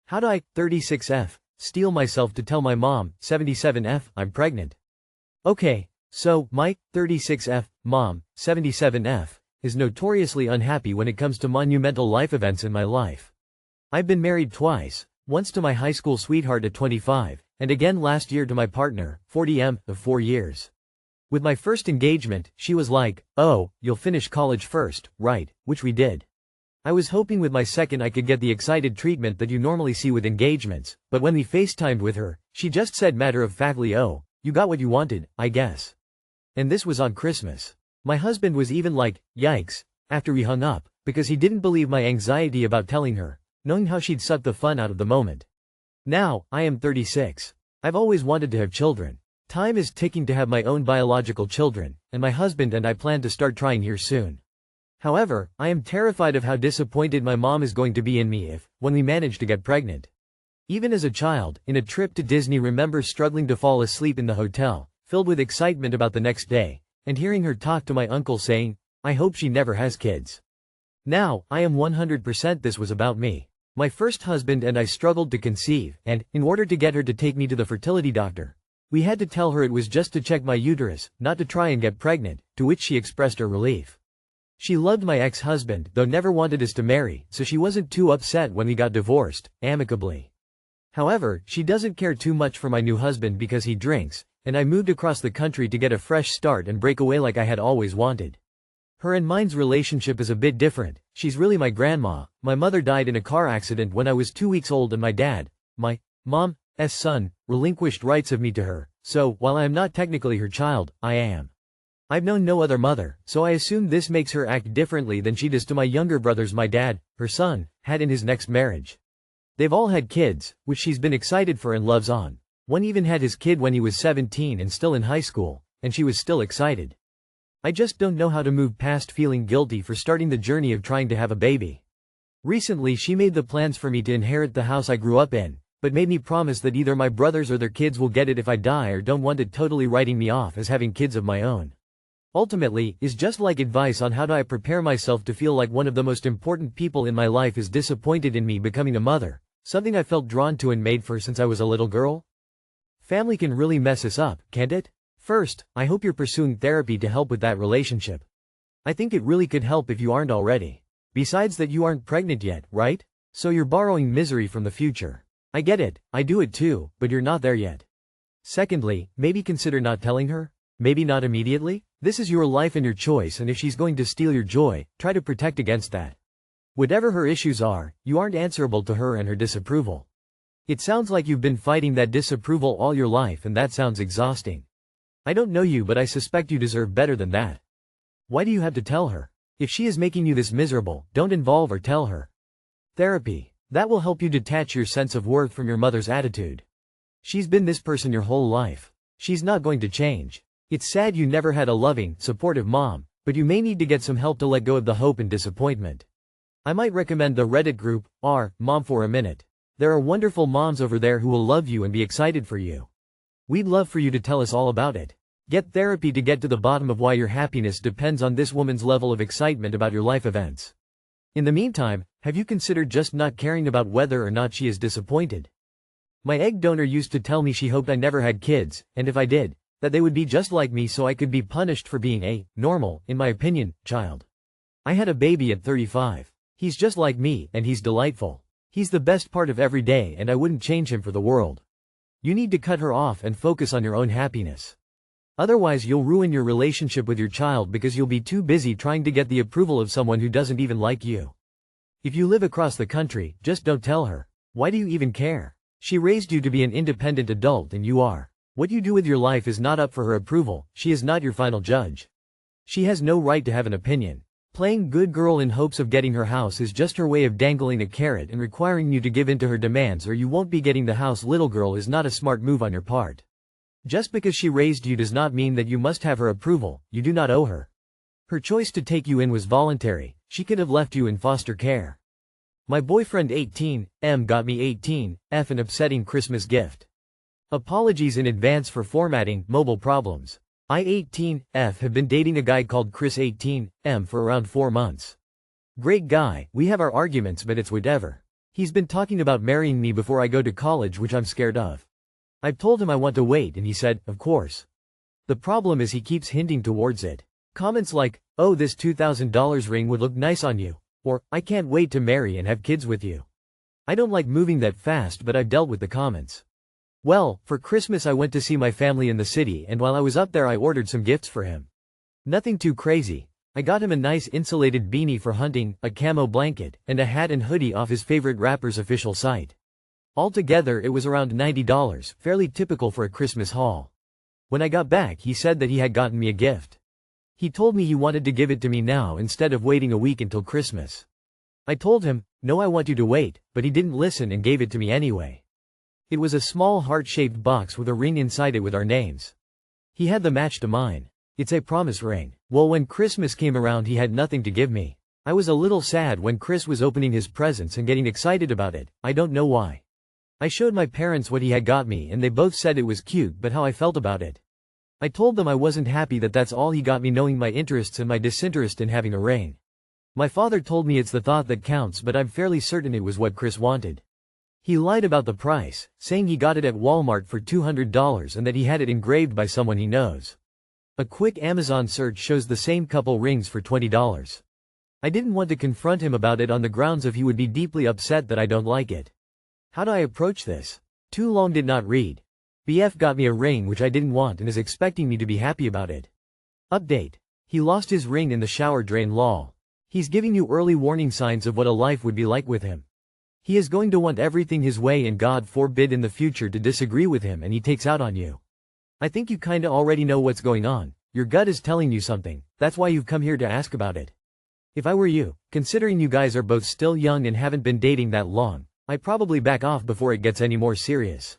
How do I, 36F, steel myself to tell my mom, 77F, I'm pregnant? Okay, so, Mike, 36F, mom, 77F, is notoriously unhappy when it comes to monumental life events in my life. I've been married twice, once to my high school sweetheart at 25, and again last year to my partner, 40M, of 4 years. With my first engagement, she was like, "Oh, you'll finish college first, right?" Which we did. I was hoping with my second I could get the excited treatment that you normally see with engagements, but when we FaceTimed with her, she just said matter-of-factly, "Oh, you got what you wanted, I guess." And this was on Christmas. My husband was even like, "Yikes," after we hung up, because he didn't believe my anxiety about telling her, knowing how she'd suck the fun out of the moment. Now, I am 36. I've always wanted to have children. Time is ticking to have my own biological children, and my husband and I plan to start trying here soon. However, I am terrified of how disappointed my mom is going to be in me when we manage to get pregnant. Even as a child, in a trip to Disney, remember struggling to fall asleep in the hotel, filled with excitement about the next day, and hearing her talk to my uncle saying, "I hope she never has kids." Now, I am 100% this was about me. My first husband and I struggled to conceive, and, in order to get her to take me to the fertility doctor, we had to tell her it was just to check my uterus, not to try and get pregnant, to which she expressed her relief. She loved my ex-husband, though never wanted us to marry, so she wasn't too upset when we got divorced, amicably. However, she doesn't care too much for my new husband because he drinks, and I moved across the country to get a fresh start and break away like I had always wanted. Her and mine's relationship is a bit different. She's really my grandma. My mother died in a car accident when I was 2 weeks old, and my dad, my mom's son, relinquished rights of me to her, so, while I am not technically her child, I am. I've known no other mother, so I assume this makes her act differently than she does to my younger brothers my dad, her son, had in his next marriage. They've all had kids, which she's been excited for and loves on. One even had his kid when he was 17 and still in high school, and she was still excited. I just don't know how to move past feeling guilty for starting the journey of trying to have a baby. Recently she made the plans for me to inherit the house I grew up in, but made me promise that either my brothers or their kids will get it if I die or don't want it, totally writing me off as having kids of my own. Ultimately, is just like advice on how do I prepare myself to feel like one of the most important people in my life is disappointed in me becoming a mother, something I felt drawn to and made for since I was a little girl. Family can really mess us up, can't it? First, I hope you're pursuing therapy to help with that relationship. I think it really could help if you aren't already. Besides that, you aren't pregnant yet, right? So you're borrowing misery from the future. I get it, I do it too, but you're not there yet. Secondly, maybe consider not telling her? Maybe not immediately? This is your life and your choice, and if she's going to steal your joy, try to protect against that. Whatever her issues are, you aren't answerable to her and her disapproval. It sounds like you've been fighting that disapproval all your life, and that sounds exhausting. I don't know you, but I suspect you deserve better than that. Why do you have to tell her? If she is making you this miserable, don't involve or tell her. Therapy. That will help you detach your sense of worth from your mother's attitude. She's been this person your whole life. She's not going to change. It's sad you never had a loving, supportive mom, but you may need to get some help to let go of the hope and disappointment. I might recommend the Reddit group, Mom for a Minute. There are wonderful moms over there who will love you and be excited for you. We'd love for you to tell us all about it. Get therapy to get to the bottom of why your happiness depends on this woman's level of excitement about your life events. In the meantime, have you considered just not caring about whether or not she is disappointed? My egg donor used to tell me she hoped I never had kids, and if I did, that they would be just like me so I could be punished for being a normal, in my opinion, child. I had a baby at 35. He's just like me, and he's delightful. He's the best part of every day, and I wouldn't change him for the world. You need to cut her off and focus on your own happiness. Otherwise you'll ruin your relationship with your child because you'll be too busy trying to get the approval of someone who doesn't even like you. If you live across the country, just don't tell her. Why do you even care? She raised you to be an independent adult, and you are. What you do with your life is not up for her approval. She is not your final judge. She has no right to have an opinion. Playing good girl in hopes of getting her house is just her way of dangling a carrot and requiring you to give in to her demands, or you won't be getting the house. Little girl is not a smart move on your part. Just because she raised you does not mean that you must have her approval. You do not owe her. Her choice to take you in was voluntary. She could have left you in foster care. My boyfriend 18M got me 18F an upsetting Christmas gift. Apologies in advance for formatting mobile problems. I 18F have been dating a guy called Chris 18M for around 4 months. Great guy, we have our arguments but it's whatever. He's been talking about marrying me before I go to college, which I'm scared of. I've told him I want to wait and he said, of course. The problem is he keeps hinting towards it. Comments like, oh, this $2,000 ring would look nice on you, or, I can't wait to marry and have kids with you. I don't like moving that fast, but I've dealt with the comments. Well, for Christmas I went to see my family in the city, and while I was up there I ordered some gifts for him. Nothing too crazy. I got him a nice insulated beanie for hunting, a camo blanket, and a hat and hoodie off his favorite rapper's official site. Altogether it was around $90, fairly typical for a Christmas haul. When I got back he said that he had gotten me a gift. He told me he wanted to give it to me now instead of waiting a week until Christmas. I told him, no, I want you to wait, but he didn't listen and gave it to me anyway. It was a small heart-shaped box with a ring inside it with our names. He had the match to mine. It's a promise ring. Well, when Christmas came around he had nothing to give me. I was a little sad when Chris was opening his presents and getting excited about it, I don't know why. I showed my parents what he had got me and they both said it was cute, but how I felt about it. I told them I wasn't happy that that's all he got me, knowing my interests and my disinterest in having a ring. My father told me it's the thought that counts, but I'm fairly certain it was what Chris wanted. He lied about the price, saying he got it at Walmart for $200 and that he had it engraved by someone he knows. A quick Amazon search shows the same couple rings for $20. I didn't want to confront him about it on the grounds of he would be deeply upset that I don't like it. How do I approach this? Too long did not read. BF got me a ring which I didn't want and is expecting me to be happy about it. Update. He lost his ring in the shower drain, lol. He's giving you early warning signs of what a life would be like with him. He is going to want everything his way and God forbid in the future to disagree with him and he takes out on you. I think you kinda already know what's going on. Your gut is telling you something, that's why you've come here to ask about it. If I were you, considering you guys are both still young and haven't been dating that long, I'd probably back off before it gets any more serious.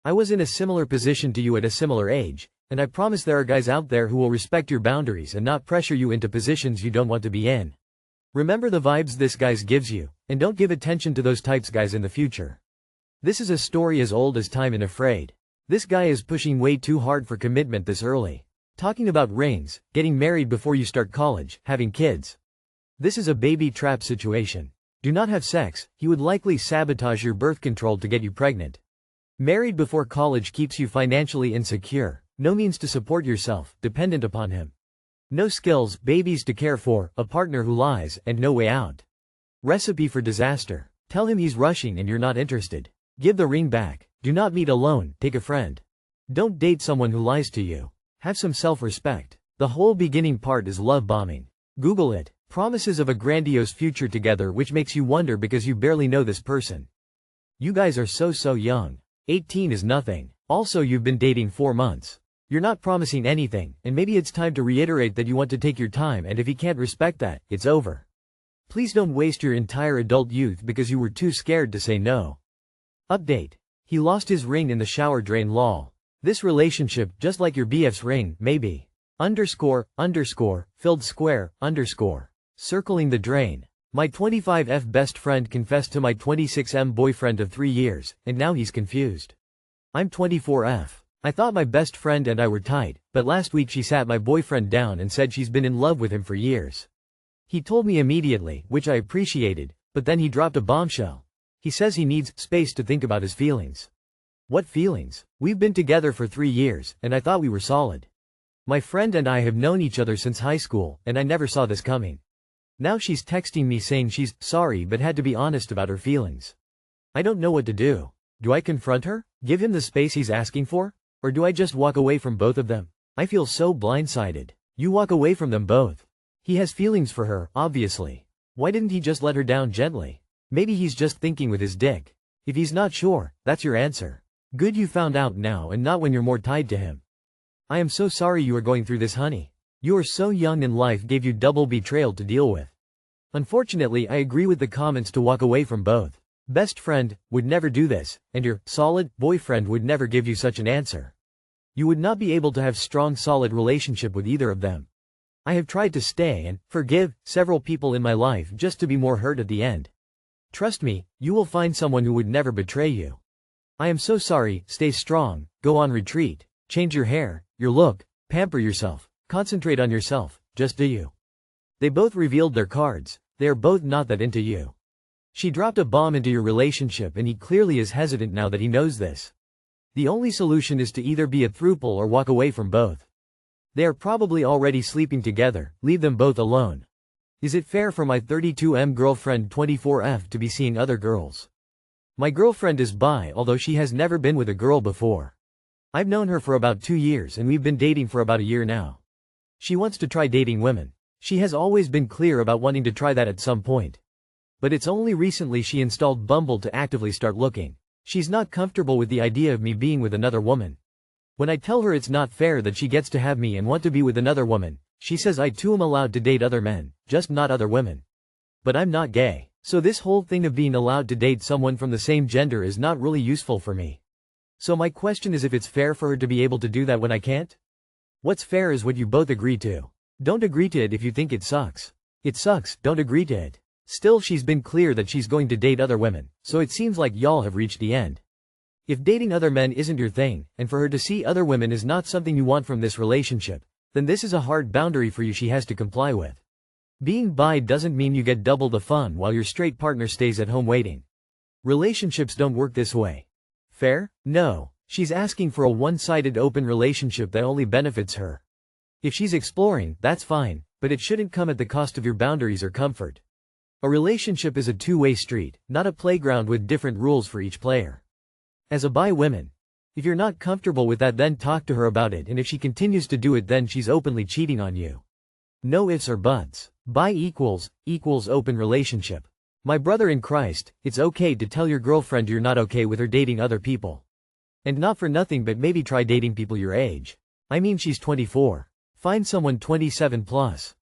I was in a similar position to you at a similar age, and I promise there are guys out there who will respect your boundaries and not pressure you into positions you don't want to be in. Remember the vibes this guys gives you, and don't give attention to those types guys in the future. This is a story as old as time and afraid. This guy is pushing way too hard for commitment this early. Talking about rings, getting married before you start college, having kids. This is a baby trap situation. Do not have sex, he would likely sabotage your birth control to get you pregnant. Married before college keeps you financially insecure, no means to support yourself, dependent upon him. No skills, babies to care for, a partner who lies, and no way out. Recipe for disaster. Tell him he's rushing and you're not interested. Give the ring back. Do not meet alone, take a friend. Don't date someone who lies to you. Have some self-respect. The whole beginning part is love bombing. Google it. Promises of a grandiose future together, which makes you wonder because you barely know this person. You guys are so young. 18 is nothing. Also, you've been dating 4 months. You're not promising anything, and maybe it's time to reiterate that you want to take your time, and if he can't respect that, it's over. Please don't waste your entire adult youth because you were too scared to say no. Update. He lost his ring in the shower drain, lol. This relationship, just like your BF's ring, maybe. Filled square, circling the drain. My 25F best friend confessed to my 26M boyfriend of 3 years, and now he's confused. I'm 24F. I thought my best friend and I were tight, but last week she sat my boyfriend down and said she's been in love with him for years. He told me immediately, which I appreciated, but then he dropped a bombshell. He says he needs space to think about his feelings. What feelings? We've been together for 3 years, and I thought we were solid. My friend and I have known each other since high school, and I never saw this coming. Now she's texting me saying she's sorry but had to be honest about her feelings. I don't know what to do. Do I confront her? Give him the space he's asking for? Or do I just walk away from both of them? I feel so blindsided. You walk away from them both. He has feelings for her, obviously. Why didn't he just let her down gently? Maybe he's just thinking with his dick. If he's not sure, that's your answer. Good you found out now and not when you're more tied to him. I am so sorry you are going through this, honey. You are so young and life gave you double betrayal to deal with. Unfortunately, I agree with the comments to walk away from both. Best friend would never do this, and your solid boyfriend would never give you such an answer. You would not be able to have strong solid relationship with either of them. I have tried to stay and forgive several people in my life just to be more hurt at the end. Trust me, you will find someone who would never betray you. I am so sorry, stay strong, go on retreat, change your hair, your look, pamper yourself, concentrate on yourself, just do you. They both revealed their cards, they are both not that into you. She dropped a bomb into your relationship and he clearly is hesitant now that he knows this. The only solution is to either be a throuple or walk away from both. They are probably already sleeping together, leave them both alone. Is it fair for my 32M girlfriend 24F to be seeing other girls? My girlfriend is bi, although she has never been with a girl before. I've known her for about 2 years and we've been dating for about a year now. She wants to try dating women. She has always been clear about wanting to try that at some point. But it's only recently she installed Bumble to actively start looking. She's not comfortable with the idea of me being with another woman. When I tell her it's not fair that she gets to have me and want to be with another woman, she says I too am allowed to date other men, just not other women. But I'm not gay, so this whole thing of being allowed to date someone from the same gender is not really useful for me. So my question is if it's fair for her to be able to do that when I can't? What's fair is what you both agree to. Don't agree to it if you think it sucks. It sucks, don't agree to it. Still, she's been clear that she's going to date other women, so it seems like y'all have reached the end. If dating other men isn't your thing, and for her to see other women is not something you want from this relationship, then this is a hard boundary for you she has to comply with. Being bi doesn't mean you get double the fun while your straight partner stays at home waiting. Relationships don't work this way. Fair? No. She's asking for a one-sided open relationship that only benefits her. If she's exploring, that's fine, but it shouldn't come at the cost of your boundaries or comfort. A relationship is a two-way street, not a playground with different rules for each player. As a bi woman, if you're not comfortable with that, then talk to her about it, and if she continues to do it, then she's openly cheating on you. No ifs or buts. Bi equals open relationship. My brother in Christ, it's okay to tell your girlfriend you're not okay with her dating other people. And not for nothing, but maybe try dating people your age. I mean, she's 24. Find someone 27 plus.